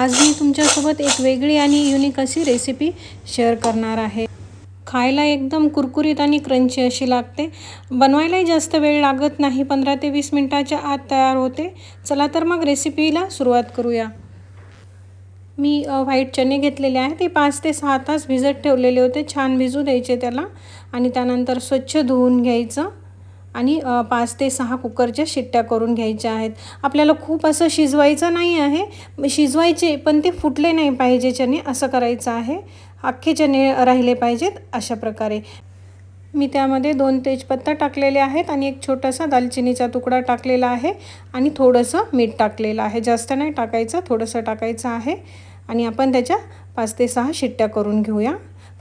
आज मी तुमच्यासोबत एक वेगळी आणि युनिक अशी रेसिपी शेअर करणार आहे। खायला एकदम कुरकुरीत आणि क्रंची अशी लागते। बनवायलाही जास्त वेळ लागत नाही, 15 ते 20 मिनिटाच्या आत तयार होते। चला तर मग रेसिपीला सुरुवात करूया। मी व्हाईट चणे घेतलेले आहे, ते 5 ते 6 तास भिजत ठेवलेले होते। छान भिजू द्यायचे त्याला आणि त्यानंतर स्वच्छ धुवून घ्यायचं आणि 5 ते 6 कुकरच्या शिट्ट्या करून घ्यायच्या आहेत। आपल्याला खूप असं शिजवायचं नाही आहे, शिजवायचे पण ते फुटले नाही पाहिजे चणे, असं करायचं आहे। अख्खे चणे राहिले पाहिजेत अशा प्रकारे। मी त्यामध्ये 2 तेजपत्ता टाकलेले आहेत आणि एक छोटासा दालचिनीचा तुकडा टाकलेला आहे आणि थोडंसं मीठ टाकलेलं आहे। जास्त नाही टाकायचं, थोडंसं टाकायचं आहे आणि आपण त्याच्या 5 ते 6 शिट्ट्या करून घेऊया।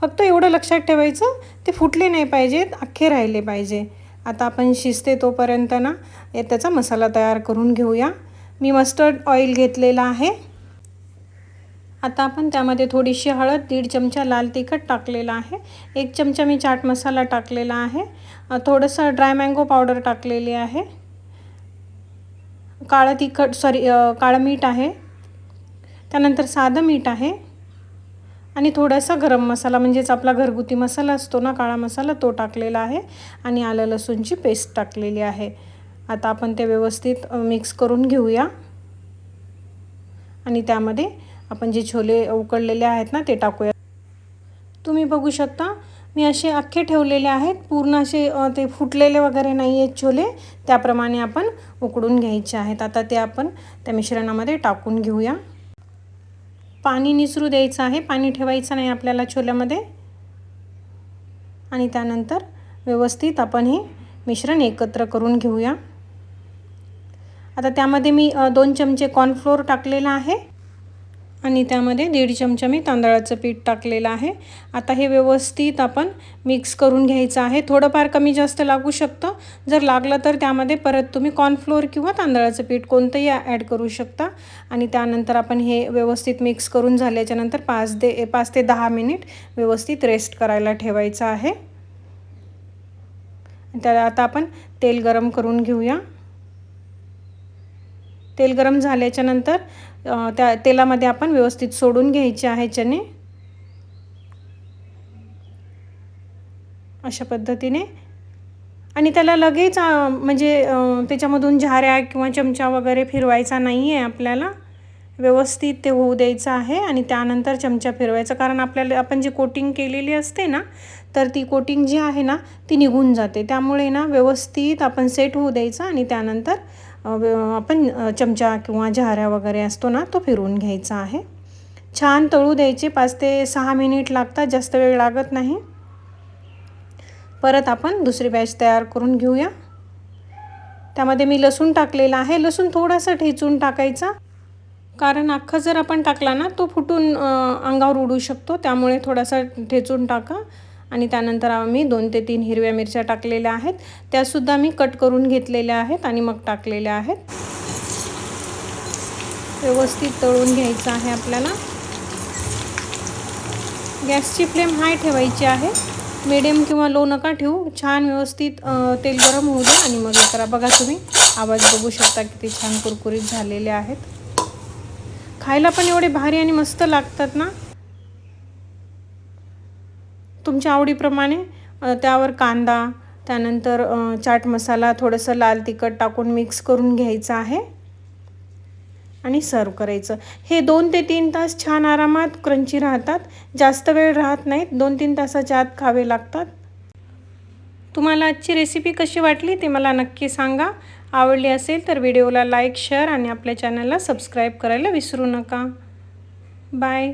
फक्त एवढं लक्षात ठेवायचं, ते फुटले नाही पाहिजेत, अख्खे राहिले पाहिजे। आता आपण शिजते तोपर्यंत ना त्याचा मसाला तयार करून घेऊया। मी मस्टर्ड ऑइल घेतलेला आहे। आता आपण त्यामध्ये थोडीशी हळद, 1.5 चमचा लाल तिखट टाकलेला आहे, 1 चमचा मी चाट मसाला टाकलेला आहे, थोडंसं ड्राय मँगो पावडर टाकलेली आहे, काळं मीठ आहे, त्यानंतर साधं मीठ आहे आणि थोडासा गरम मसाला म्हणजेच आपला घरगुती मसाला असतो ना, काळा मसाला, तो टाकलेला आहे आणि आलं लसूणची पेस्ट टाकलेली आहे। आता आपण ते व्यवस्थित मिक्स करून घेऊया आणि त्यामध्ये आपण जे छोले उकडलेले आहेत ना ते टाकूया। तुम्ही बघू शकता मी असे अख्खे ठेवलेले आहेत, पूर्ण असे ते फुटलेले वगैरे नाही आहेत छोले, त्याप्रमाणे आपण उकडून घ्यायचे आहेत। आता ते आपण त्या मिश्रणामध्ये टाकून घेऊया। पाणी निसरू द्यायचं आहे, पाणी ठेवायचं नाही आपल्याला छोल्यामध्ये आणि त्यानंतर व्यवस्थित आपण हे मिश्रण एकत्र करून घेऊया। आता त्यामध्ये मी 2 चमचे कॉर्नफ्लोअर टाकलेला आहे आणि त्यामध्ये 1.5 चमचा मी तांदळाचं पीठ टाकलेलं आहे। आता हे व्यवस्थित आपण मिक्स करून घ्यायचं आहे। थोडंफार कमी जास्त लागू शकतं, जर लागलं तर त्यामध्ये परत तुम्ही कॉर्नफ्लोअर किंवा तांदळाचं पीठ कोणतंही ॲड करू शकता आणि त्यानंतर आपण हे व्यवस्थित मिक्स करून झाल्याच्या नंतर 5 ते 10 मिनिट व्यवस्थित रेस्ट करायला ठेवायचं आहे। त्याला आता आपण तेल गरम करून घेऊया। तेल गरम झाल्याच्या नंतर त्या तेलामध्ये आपण व्यवस्थित सोडून घ्यायचे आहे चणे अशा पद्धतीने आणि त्याला लगेच म्हणजे त्याच्यामधून झाऱ्या किंवा चमचा वगैरे फिरवायचा नाही आहे आपल्याला, व्यवस्थित ते होऊ द्यायचं आहे आणि त्यानंतर चमचा फिरवायचा, कारण आपल्याला आपण जी कोटिंग केलेली असते ना, तर ती कोटिंग जी आहे ना ती निघून जाते। त्यामुळे ना व्यवस्थित आपण सेट होऊ द्यायचं आणि त्यानंतर आपण चमचा किंवा झाऱ्या वगैरे असतो ना तो फिरवून घ्यायचा आहे। छान तळू द्यायचे, 5 ते 6 मिनिट लागतात, जास्त वेळ लागत नाही। परत आपण दुसरी बॅच तयार करून घेऊया। त्यामध्ये मी लसूण टाकलेला आहे, लसूण थोडासा ठेचून टाकायचा, कारण अख्खा जर आपण टाकला ना तो फुटून अंगावर उडू शकतो, त्यामुळे थोडासा ठेचून टाका। आणि त्यानंतर मी 2 ते 3 हिरव्या मिरच्या टाकलेल्या आहेत, त्यासुद्धा मी कट करून घेतलेल्या आहेत आणि मग टाकलेल्या आहेत। व्यवस्थित तळून घ्यायचं आहे आपल्याला। गॅसची फ्लेम हाय ठेवायची आहे, मीडियम किंवा लो नका ठेवू। छान व्यवस्थित तेल गरम होऊ द्या आणि मग हे करा। बघा तुम्ही आवाज बघू शकता किती छान कुरकुरीत झालेले आहेत। खायला पण एवढे भारी आणि मस्त लागतात ना। तुमच्या आवडीप्रमाणे त्यावर कांदा, त्यानंतर चाट मसाला, थोडंसं लाल तिखट टाकून मिक्स करून घ्यायचं आहे आणि सर्व करायचं। हे 2 ते 3 तास छान आरामात क्रंची राहतात, जास्त वेळ राहत नाहीत, 2-3 तासाच्या आत खावे लागतात। तुम्हाला आजची रेसिपी कशी वाटली ते मला नक्की सांगा। आवडली असेल तर व्हिडिओला लाईक, शेअर आणि आपल्या चॅनलला सबस्क्राईब करायला विसरू नका। बाय।